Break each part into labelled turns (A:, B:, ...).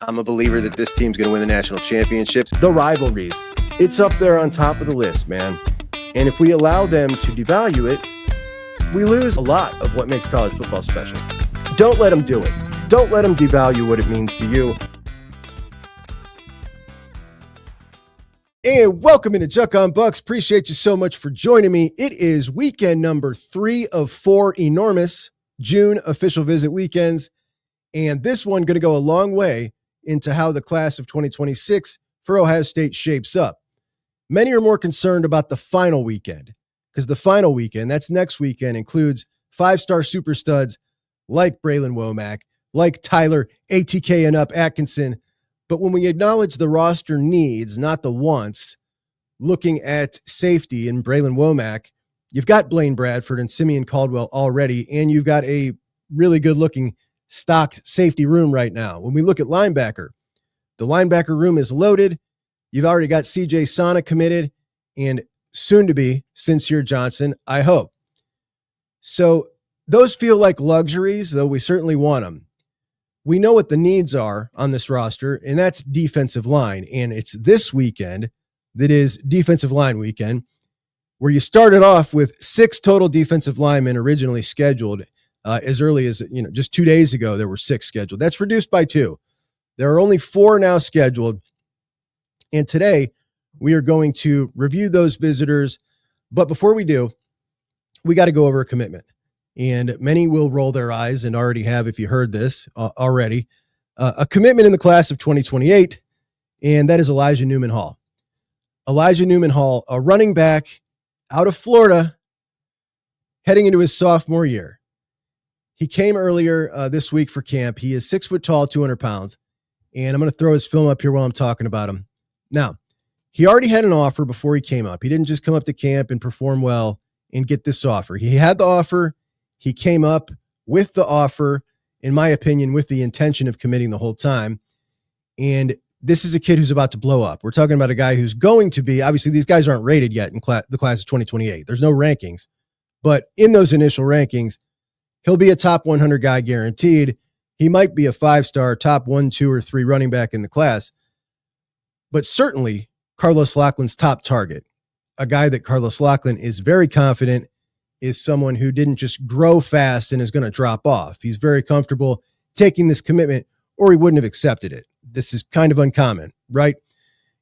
A: I'm a believer that this team's going to win the national championships.
B: The rivalries, it's up there on top of the list, man. And if we allow them to devalue it, we lose a lot of what makes college football special. Don't let them do it. Don't let them devalue what it means to you.
C: And welcome into JUCK on Bucks. Appreciate you so much for joining me. It is weekend number 3 of 4 enormous June official visit weekends. And this one going to go a long way into how the class of 2026 for Ohio State shapes up. Many are more concerned about the final weekend, because the final weekend, that's next weekend, includes 5-star super studs like Braylon Womack, like Tyler ATK and up Atkinson. But when we acknowledge the roster needs, not the wants, looking at safety in Braylon Womack, you've got Blaine Bradford and Simeon Caldwell already, and you've got a really good-looking stocked safety room right now. When we look at linebacker, the linebacker room is loaded. You've already got CJ Sana committed and soon to be Sincere Johnson, I hope. So those feel like luxuries, though we certainly want them. We know what the needs are on this roster, and that's defensive line. And it's this weekend that is defensive line weekend, where you started off with 6 total defensive linemen originally scheduled. As early as, just 2 days ago, there were 6 scheduled. That's reduced by 2. There are only 4 now scheduled. And today we are going to review those visitors. But before we do, we got to go over a commitment. And many will roll their eyes and already have, if you heard this already, a commitment in the class of 2028. And that is Elijah Newman Hall. Elijah Newman Hall, a running back out of Florida, heading into his sophomore year. He came earlier this week for camp. He is 6 foot tall, 200 pounds. And I'm going to throw his film up here while I'm talking about him. Now, he already had an offer before he came up. He didn't just come up to camp and perform well and get this offer. He had the offer. He came up with the offer, in my opinion, with the intention of committing the whole time. And this is a kid who's about to blow up. We're talking about a guy who's going to be, obviously these guys aren't rated yet in the class of 2028. There's no rankings. But in those initial rankings, he'll be a top 100 guy guaranteed. He might be a 5-star, top 1, 2, or 3 running back in the class. But certainly Carlos Loughlin's top target, a guy that Carlos Loughlin is very confident is someone who didn't just grow fast and is going to drop off. He's very comfortable taking this commitment, or he wouldn't have accepted it. This is kind of uncommon, right?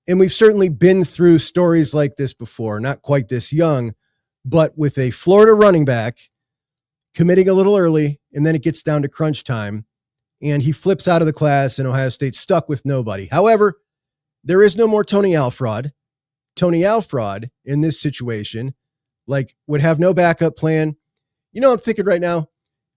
C: And we've certainly been through stories like this before, not quite this young, but with a Florida running back committing a little early, and then it gets down to crunch time, and he flips out of the class, and Ohio State's stuck with nobody. However, there is no more Tony Alfraud. Tony Alfraud in this situation, would have no backup plan. I'm thinking right now,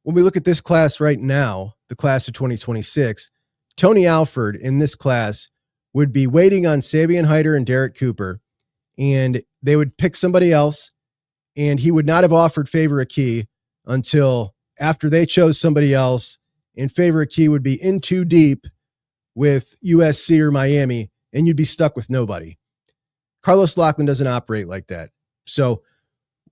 C: when we look at this class right now, the class of 2026, Tony Alford in this class would be waiting on Sabian Hyder and Derek Cooper, and they would pick somebody else, and he would not have offered Favor Akey until after they chose somebody else, and Favor Akey would be in too deep with USC or Miami, and you'd be stuck with nobody. Carlos Loughlin doesn't operate like that. So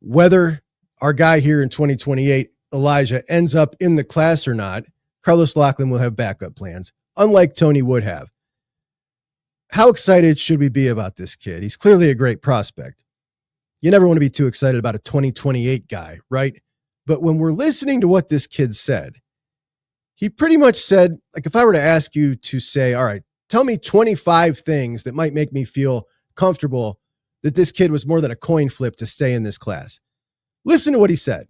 C: whether our guy here in 2028, Elijah, ends up in the class or not, Carlos Loughlin will have backup plans, unlike Tony would have. How excited should we be about this kid? He's clearly a great prospect. You never want to be too excited about a 2028 guy, right? But when we're listening to what this kid said, he pretty much said, if I were to ask you to say, all right, tell me 25 things that might make me feel comfortable that this kid was more than a coin flip to stay in this class. Listen to what he said.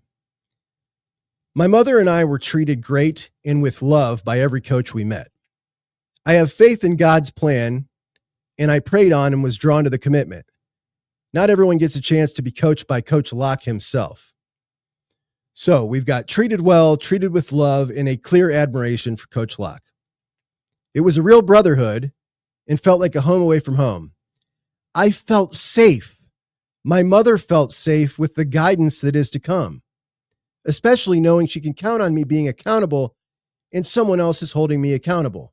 C: My mother and I were treated great and with love by every coach we met. I have faith in God's plan, and I prayed on and was drawn to the commitment. Not everyone gets a chance to be coached by Coach Locke himself. So we've got treated well, treated with love, and a clear admiration for Coach Locke. It was a real brotherhood and felt like a home away from home. I felt safe. My mother felt safe with the guidance that is to come, especially knowing she can count on me being accountable and someone else is holding me accountable.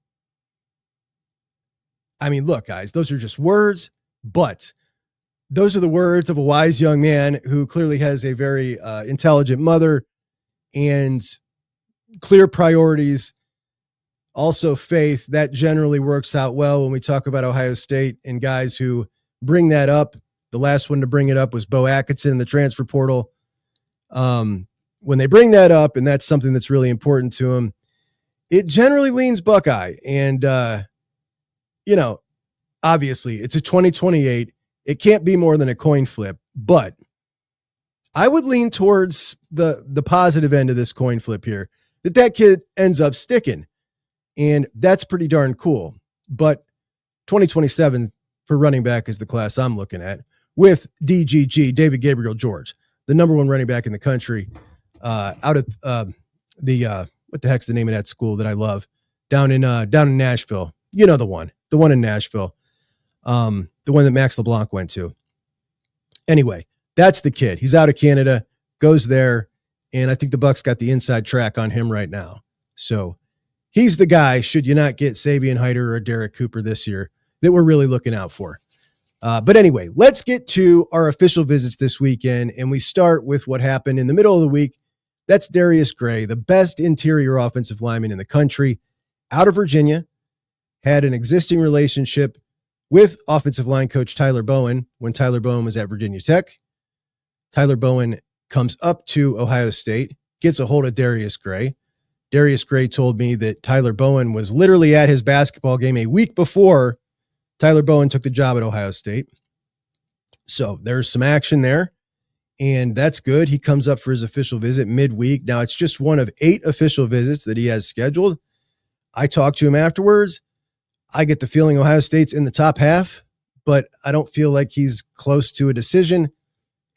C: I mean, look, guys, those are just words, but those are the words of a wise young man who clearly has a very intelligent mother and clear priorities also faith. That generally works out well when we talk about Ohio State and guys who bring that up. The last one to bring it up was Bo Atkinson in the transfer portal. When they bring that up, and that's something that's really important to them, it generally leans Buckeye. And, obviously it's a 2028. It can't be more than a coin flip, but I would lean towards the positive end of this coin flip here, that kid ends up sticking. And that's pretty darn cool. But 2027 for running back is the class I'm looking at, with DGG, David Gabriel George, the number one running back in the country, out of what the heck's the name of that school that I love, down in Nashville. You know, the one in Nashville, the one that Max LeBlanc went to. Anyway, that's the kid. He's out of Canada, goes there, and I think the Bucs got the inside track on him right now. So he's the guy, should you not get Sabian Hyder or Derek Cooper this year, that we're really looking out for. But anyway, let's get to our official visits this weekend, and we start with what happened in the middle of the week. That's Darius Gray, the best interior offensive lineman in the country, out of Virginia, had an existing relationship with offensive line coach Tyler Bowen when Tyler Bowen was at Virginia Tech. Tyler Bowen comes up to Ohio State, gets a hold of Darius Gray. Darius Gray told me that Tyler Bowen was literally at his basketball game a week before Tyler Bowen took the job at Ohio State. So there's some action there, and that's good. He comes up for his official visit midweek. Now, it's just one of 8 official visits that he has scheduled. I talked to him afterwards. I get the feeling Ohio State's in the top half, but I don't feel like he's close to a decision,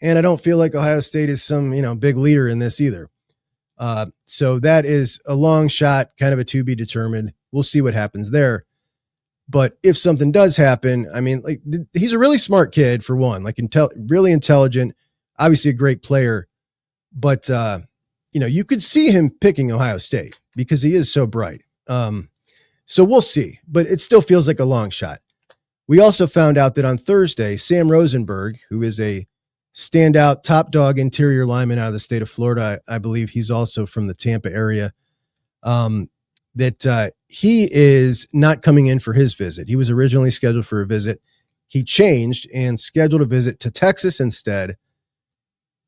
C: and I don't feel like Ohio State is some, big leader in this either. So that is a long shot, kind of a to be determined. We'll see what happens there. But if something does happen, he's a really smart kid, for one, really intelligent, obviously a great player. But, you could see him picking Ohio State because he is so bright. So we'll see, but it still feels like a long shot. We also found out that on Thursday, Sam Rosenberg, who is a standout top dog interior lineman out of the state of Florida, I believe he's also from the Tampa area, that he is not coming in for his visit. He was originally scheduled for a visit. He changed and scheduled a visit to Texas instead.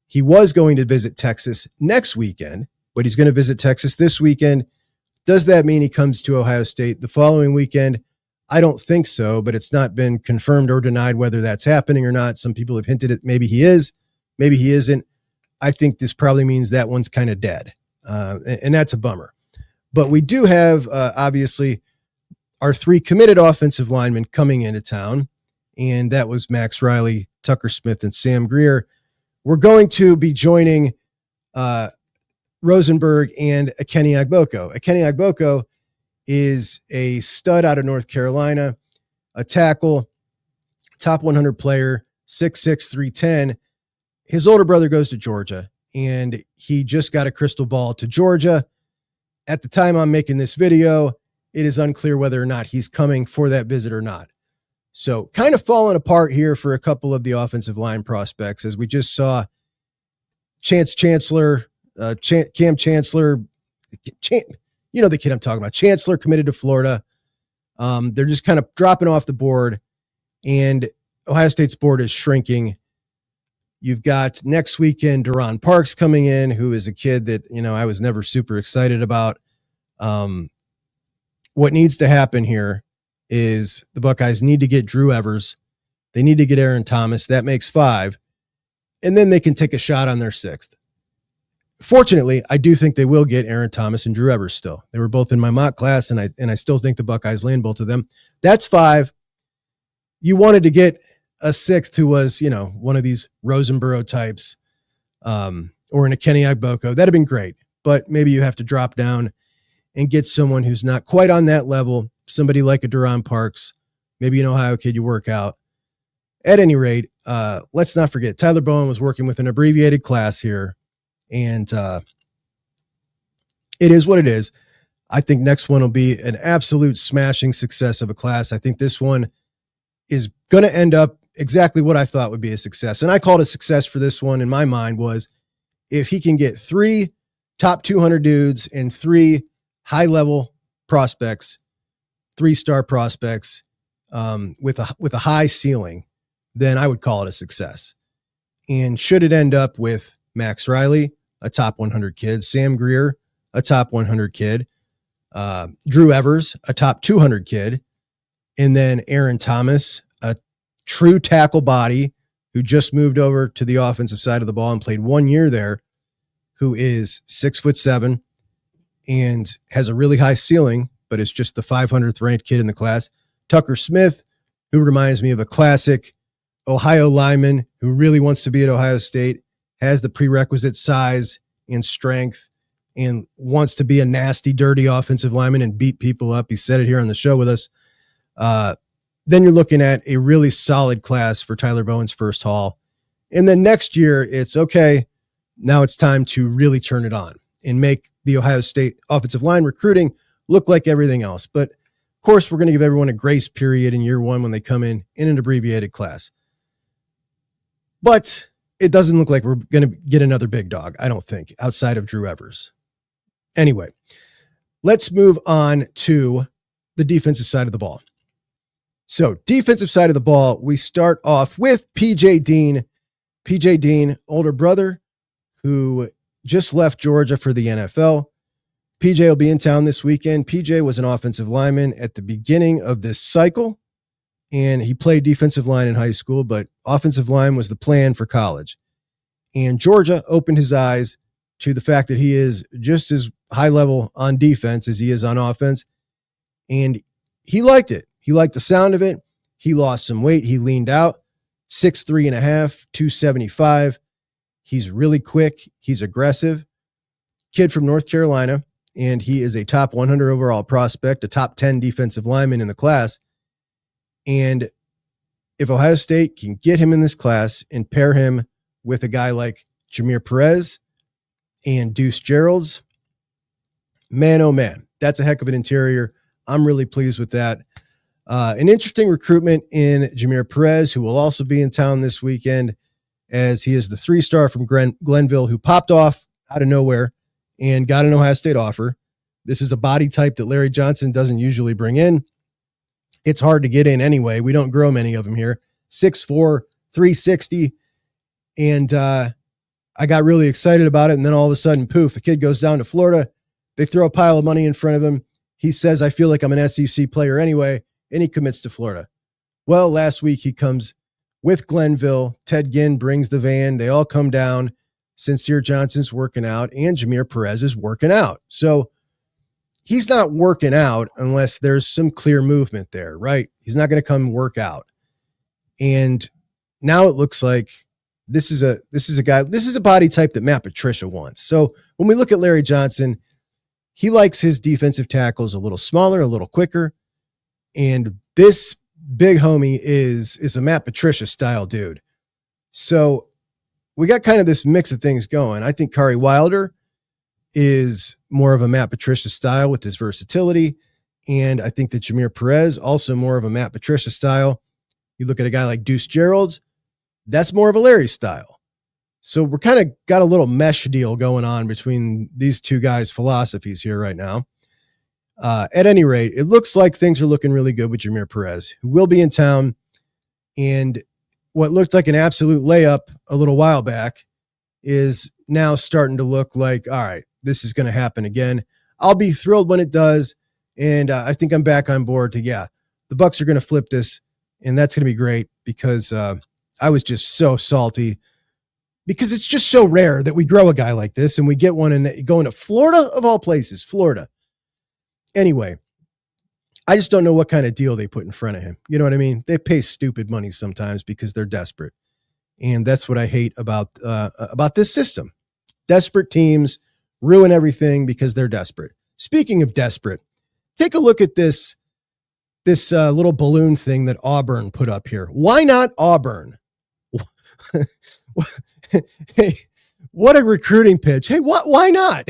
C: He was going to visit Texas next weekend, but he's going to visit Texas this weekend. Does that mean he comes to Ohio State the following weekend? I don't think so, but it's not been confirmed or denied whether that's happening or not. Some people have hinted at maybe he is, maybe he isn't. I think this probably means that one's kind of dead, and that's a bummer. But we do have, obviously, our 3 committed offensive linemen coming into town, and that was Max Riley, Tucker Smith, and Sam Greer. We're going to be joining Rosenberg and Kenny Agboko. Kenny Agboko is a stud out of North Carolina, a tackle, top 100 player, 6'6", 310. His older brother goes to Georgia, and he just got a crystal ball to Georgia. At the time I'm making this video, it is unclear whether or not he's coming for that visit or not. So kind of falling apart here for a couple of the offensive line prospects, as we just saw Cam Chancellor, the kid I'm talking about, Chancellor committed to Florida. They're just kind of dropping off the board, and Ohio State's board is shrinking. You've got next weekend Deron Parks coming in, who is a kid that, I was never super excited about. What needs to happen here is the Buckeyes need to get Drew Evers. They need to get Aaron Thomas. That makes 5. And then they can take a shot on their 6th. Fortunately, I do think they will get Aaron Thomas and Drew Evers still. They were both in my mock class, and I still think the Buckeyes land both of them. That's 5. You wanted to get a 6th who was, one of these Rosenborough types, or in a Kenny Agboko. That'd have been great. But maybe you have to drop down and get someone who's not quite on that level, somebody like a Deron Parks, maybe an Ohio kid you work out. At any rate, let's not forget, Tyler Bowen was working with an abbreviated class here, and it is what it is. I think next one will be an absolute smashing success of a class. I think this one is going to end up exactly what I thought would be a success. And I called a success for this one in my mind was if he can get 3 top 200 dudes and 3 high-level prospects, 3-star prospects, with a high ceiling, then I would call it a success. And should it end up with Max Riley, a top 100 kid, Sam Greer, a top 100 kid, Drew Evers, a top 200 kid, and then Aaron Thomas, a true tackle body who just moved over to the offensive side of the ball and played 1 year there, who is 6'7" and has a really high ceiling, but is just the 500th ranked kid in the class. Tucker Smith, who reminds me of a classic Ohio lineman who really wants to be at Ohio State, has the prerequisite size and strength, and wants to be a nasty, dirty offensive lineman and beat people up. He said it here on the show with us. Then you're looking at a really solid class for Tyler Bowen's first haul. And then next year, it's okay. Now it's time to really turn it on and make the Ohio State offensive line recruiting look like everything else. But of course, we're going to give everyone a grace period in year one when they come in an abbreviated class. But it doesn't look like we're going to get another big dog, I don't think, outside of Drew Evers. Anyway, let's move on to the defensive side of the ball. So defensive side of the ball, we start off with PJ Dean. PJ Dean, older brother, who just left Georgia for the NFL. PJ will be in town this weekend. PJ was an offensive lineman at the beginning of this cycle, and he played defensive line in high school, but offensive line was the plan for college. And Georgia opened his eyes to the fact that he is just as high level on defense as he is on offense. And he liked it. He liked the sound of it. He lost some weight. He leaned out, 6'3.5", 275. He's really quick. He's aggressive. Kid from North Carolina, and he is a top 100 overall prospect, a top 10 defensive lineman in the class. And if Ohio State can get him in this class and pair him with a guy like Jameer Perez and Deuce Geralds, man, oh man, that's a heck of an interior. I'm really pleased with that. An interesting recruitment in Jameer Perez, who will also be in town this weekend, as he is the 3-star from Glenville who popped off out of nowhere and got an Ohio State offer. This is a body type that Larry Johnson doesn't usually bring in. It's hard to get in anyway. We don't grow many of them here. 6'4", 360. And I got really excited about it. And then all of a sudden, poof, the kid goes down to Florida. They throw a pile of money in front of him. He says, I feel like I'm an SEC player anyway. And he commits to Florida. Well, last week he comes with Glenville. Ted Ginn brings the van. They all come down. Sincere Johnson's working out and Jameer Perez is working out. So he's not working out unless there's some clear movement there, right? He's not going to come work out. And now it looks like this is a body type that Matt Patricia wants. So when we look at Larry Johnson, he likes his defensive tackles a little smaller, a little quicker. And this big homie is a Matt Patricia style dude. So we got kind of this mix of things going. I think Kari Wilder is more of a Matt Patricia style with his versatility. And I think that Jameer Perez, also more of a Matt Patricia style. You look at a guy like Deuce Geralds, that's more of a Larry style. So we're kind of got a little mesh deal going on between these two guys' philosophies here right now. At any rate, it looks like things are looking really good with Jameer Perez, who will be in town. And what looked like an absolute layup a little while back is now starting to look like, all right, this is going to happen again. I'll be thrilled when it does. And I think I'm back on board to, the Bucs are going to flip this. And that's going to be great because I was just so salty because it's just so rare that we grow a guy like this and we get one and going to Florida of all places, Florida. Anyway, I just don't know what kind of deal they put in front of him. You know what I mean? They pay stupid money sometimes because they're desperate. And that's what I hate about this system. Desperate teams ruin everything because they're desperate. Speaking of desperate, take a look at this little balloon thing that Auburn put up here. Why not Auburn? Hey, what a recruiting pitch. Hey, why not?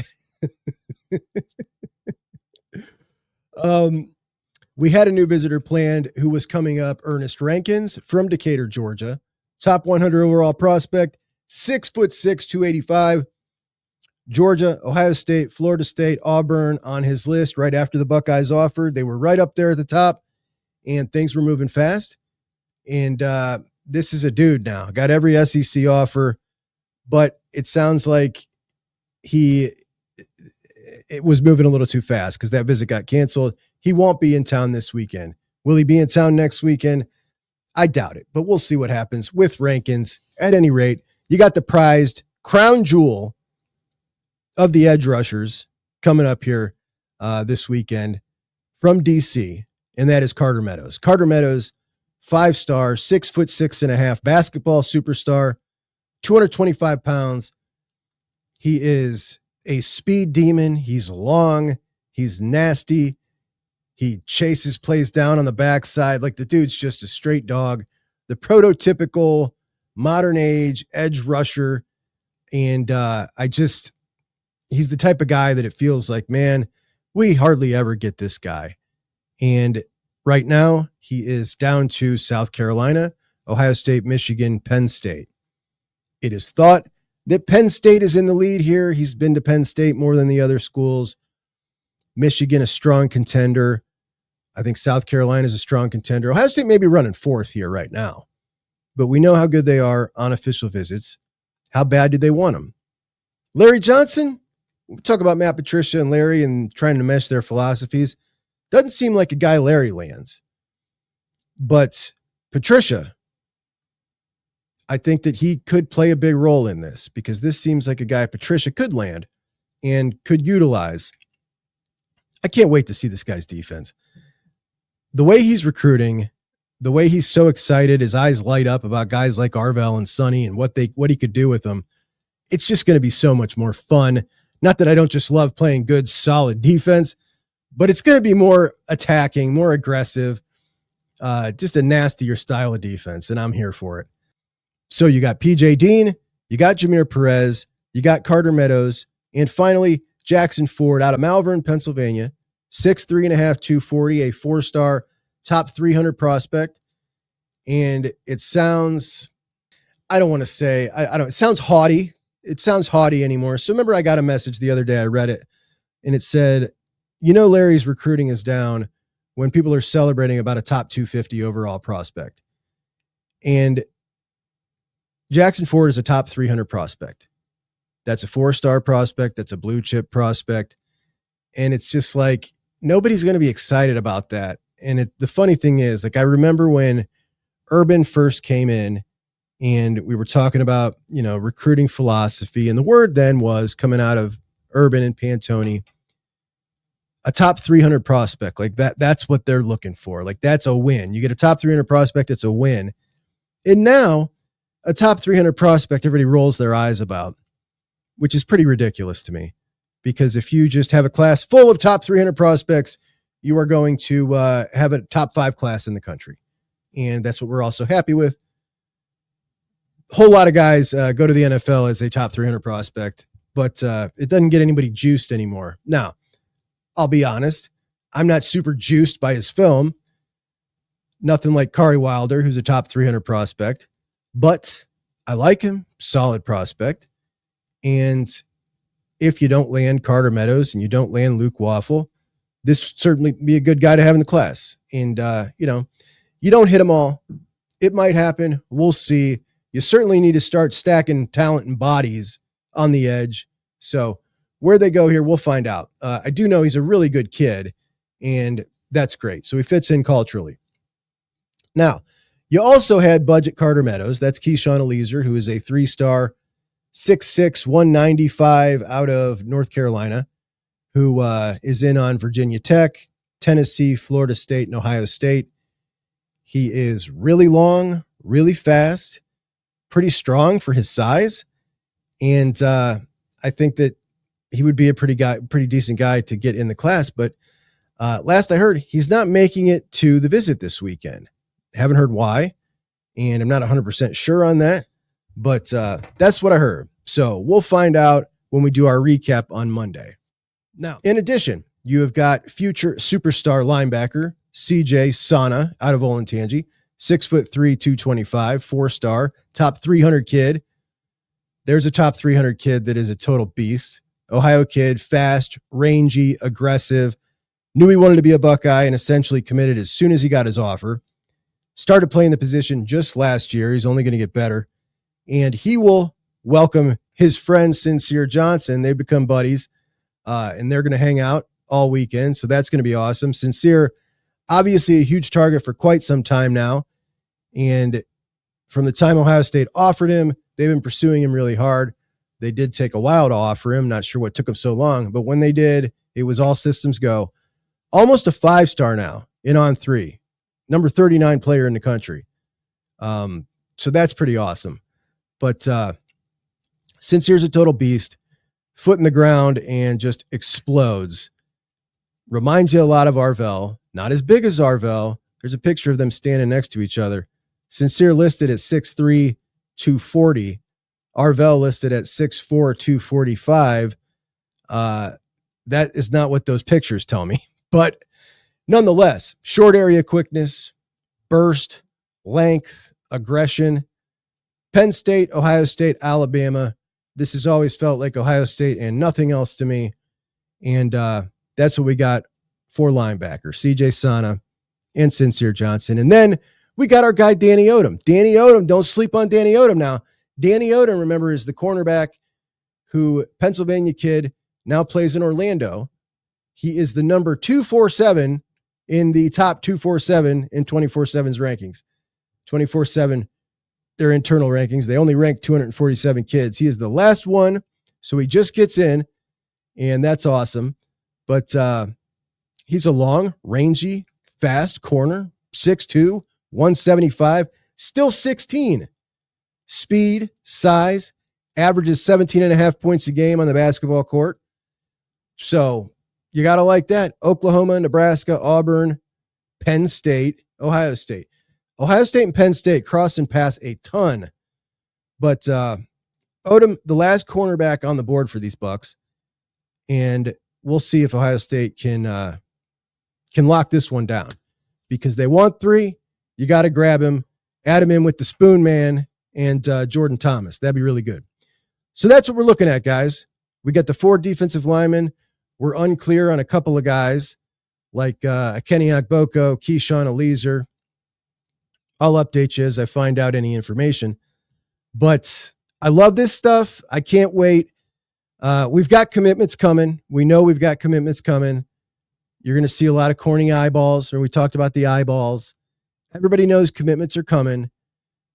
C: We had a new visitor planned who was coming up, Ernest Rankins from Decatur, Georgia, top 100 overall prospect, 6'6", 285, Georgia, Ohio State, Florida State, Auburn on his list right after the Buckeyes offered. They were right up there at the top, and things were moving fast. And this is a dude now. Got every SEC offer, but it sounds like it was moving a little too fast because that visit got canceled. He won't be in town this weekend. Will he be in town next weekend? I doubt it, but we'll see what happens with Rankins. At any rate, you got the prized crown jewel of the edge rushers coming up here this weekend from DC, and that is Carter Meadows. Carter Meadows, 5-star, 6'6.5" basketball superstar, 225 pounds. He is a speed demon. He's long. He's nasty. He chases plays down on the backside. Like, the dude's just a straight dog, the prototypical modern age edge rusher. And he's the type of guy that it feels like, man, we hardly ever get this guy. And right now he is down to South Carolina, Ohio State, Michigan, Penn State. It is thought that Penn State is in the lead here. He's been to Penn State more than the other schools. Michigan, a strong contender. I think South Carolina is a strong contender. Ohio State may be running fourth here right now, but we know how good they are on official visits. How bad did they want him? Larry Johnson, we talk about Matt Patricia and Larry and trying to mesh their philosophies. Doesn't seem like a guy Larry lands. But Patricia, I think that he could play a big role in this because this seems like a guy Patricia could land and could utilize. I can't wait to see this guy's defense. The way he's recruiting, the way he's so excited, his eyes light up about guys like Arvell and Sonny and what he could do with them. It's just going to be so much more fun. Not that I don't just love playing good, solid defense, but it's going to be more attacking, more aggressive, just a nastier style of defense, and I'm here for it. So you got PJ Dean, you got Jameer Perez, you got Carter Meadows, and finally, Jackson Ford out of Malvern, Pennsylvania, 6'3.5", 240, a 4-star, top 300 prospect. And it sounds, I don't want to say, it sounds haughty. It sounds haughty anymore. So remember, I got a message the other day, I read it, and it said, Larry's recruiting is down when people are celebrating about a top 250 overall prospect. And Jackson Ford is a top 300 prospect. That's a 4-star prospect. That's a blue chip prospect. And it's just like, nobody's going to be excited about that. And the funny thing is, like, I remember when Urban first came in and we were talking about, recruiting philosophy. And the word then was coming out of Urban and Pantoni, a top 300 prospect. Like that's what they're looking for. Like, that's a win. You get a top 300 prospect, it's a win. And now a top 300 prospect, everybody rolls their eyes about, which is pretty ridiculous to me. Because if you just have a class full of top 300 prospects, you are going to have a top 5 class in the country. And that's what we're also happy with. A whole lot of guys go to the NFL as a top 300 prospect, but it doesn't get anybody juiced anymore. Now, I'll be honest, I'm not super juiced by his film. Nothing like Kari Wilder, who's a top 300 prospect, but I like him. Solid prospect. And if you don't land Carter Meadows and you don't land Luke Waffle, this would certainly be a good guy to have in the class. And, you don't hit them all. It might happen. We'll see. You certainly need to start stacking talent and bodies on the edge. So where they go here, we'll find out. I do know he's a really good kid, and that's great. So he fits in culturally. Now, you also had budget Carter Meadows. That's Keyshawn Eliezer, who is a 3-star, 6'6", 195 out of North Carolina, who is in on Virginia Tech, Tennessee, Florida State, and Ohio State. He is really long, really fast, pretty strong for his size. And I think that he would be a pretty decent guy to get in the class. But last I heard, he's not making it to the visit this weekend. Haven't heard why, and I'm not 100% sure on that. But that's what I heard. So we'll find out when we do our recap on Monday. Now, in addition, you have got future superstar linebacker CJ Sana out of Olentangy, 6'3", 225, 4-star, top 300 kid. There's a top 300 kid that is a total beast. Ohio kid, fast, rangy, aggressive, knew he wanted to be a Buckeye and essentially committed as soon as he got his offer. Started playing the position just last year. He's only going to get better. And he will welcome his friend, Sincere Johnson. They've become buddies, and they're going to hang out all weekend. So that's going to be awesome. Sincere, obviously a huge target for quite some time now. And from the time Ohio State offered him, they've been pursuing him really hard. They did take a while to offer him. Not sure what took them so long, but when they did, it was all systems go. Almost a 5-star now in On3, number 39 player in the country. So that's pretty awesome. But Sincere's a total beast, foot in the ground and just explodes. Reminds you a lot of Arvell, not as big as Arvell. There's a picture of them standing next to each other. Sincere listed at 6'3", 240. Arvell listed at 6'4", 245. That is not what those pictures tell me. But nonetheless, short area quickness, burst, length, aggression. Penn State, Ohio State, Alabama. This has always felt like Ohio State and nothing else to me. And that's what we got for linebacker, CJ Sana and Sincere Johnson. And then we got our guy, Danny Odom. Danny Odom, don't sleep on Danny Odom now. Danny Odom, remember, is the cornerback who, Pennsylvania kid, now plays in Orlando. He is the number 247 in the top 247 in 24/7's rankings. 24/7, their internal rankings. They only rank 247 kids. He is the last one, so he just gets in, and that's awesome. But he's a long, rangy, fast corner, 6'2", 175, still 16. Speed, size, averages 17.5 points a game on the basketball court. So you got to like that. Oklahoma, Nebraska, Auburn, Penn State, Ohio State. Ohio State and Penn State cross and pass a ton. But Odom, the last cornerback on the board for these Bucks. And we'll see if Ohio State can lock this one down. Because they want 3. You got to grab him, add him in with the Spoon Man and Jordan Thomas. That'd be really good. So that's what we're looking at, guys. We got the 4 defensive linemen. We're unclear on a couple of guys like Kenny Akboko, Keyshawn Eliezer. I'll update you as I find out any information. But I love this stuff. I can't wait. We've got commitments coming. We know we've got commitments coming. You're going to see a lot of corny eyeballs. When we talked about the eyeballs, everybody knows commitments are coming.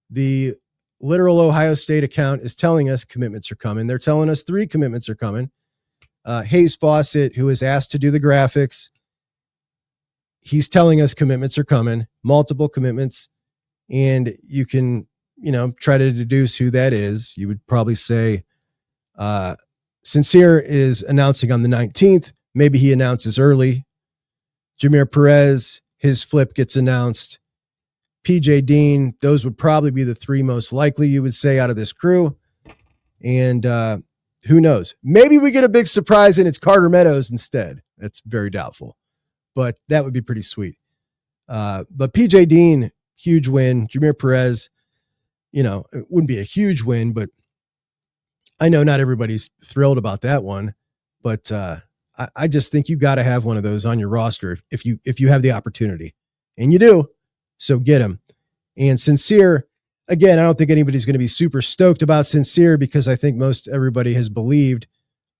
C: The literal Ohio State account is telling us commitments are coming. They're telling us 3 commitments are coming. Hayes Fawcett, who is asked to do the graphics, he's telling us commitments are coming, multiple commitments. And you can, try to deduce who that is. You would probably say Sincere is announcing on the 19th. Maybe he announces early. Jameer Perez, his flip gets announced. PJ Dean, those would probably be the 3 most likely, you would say, out of this crew. And who knows? Maybe we get a big surprise and it's Carter Meadows instead. That's very doubtful, but that would be pretty sweet. But PJ Dean, huge win. Jameer Perez, it wouldn't be a huge win, but I know not everybody's thrilled about that one. But I just think you got to have one of those on your roster if you have the opportunity, and you do. So get him. And Sincere, again, I don't think anybody's going to be super stoked about Sincere because I think most everybody has believed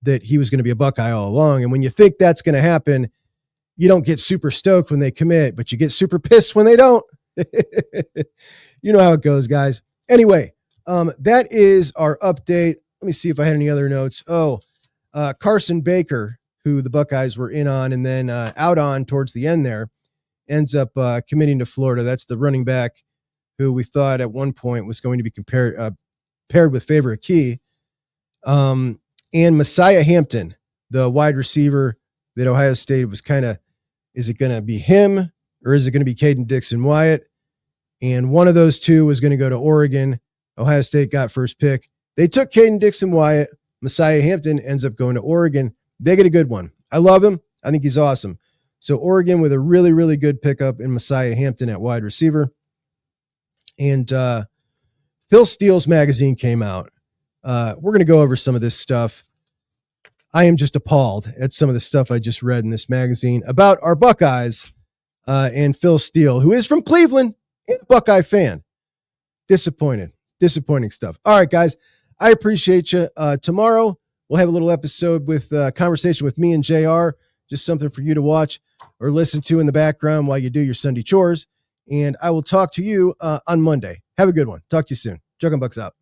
C: that he was going to be a Buckeye all along. And when you think that's going to happen, you don't get super stoked when they commit, but you get super pissed when they don't. You know how it goes, guys. Anyway, that is our update. Let me see if I had any other notes. Carson Baker, who the Buckeyes were in on and then out on towards the end there, ends up committing to Florida. That's the running back who we thought at one point was going to be paired with Favorite Key. And Messiah Hampton, the wide receiver that Ohio State was is it going to be him or is it going to be Caden Dixon-Wyatt? And one of those two was going to go to Oregon. Ohio State got first pick. They took Caden Dixon-Wyatt. Messiah Hampton ends up going to Oregon. They get a good one. I love him. I think he's awesome. So Oregon with a really, really good pickup in Messiah Hampton at wide receiver. And Phil Steele's magazine came out. We're going to go over some of this stuff. I am just appalled at some of the stuff I just read in this magazine about our Buckeyes and Phil Steele, who is from Cleveland and a Buckeye fan. Disappointing stuff. All right, guys, I appreciate you. Tomorrow, we'll have a little episode with conversation with me and JR, just something for you to watch or listen to in the background while you do your Sunday chores. And I will talk to you on Monday. Have a good one. Talk to you soon. JUCK and Bucks out.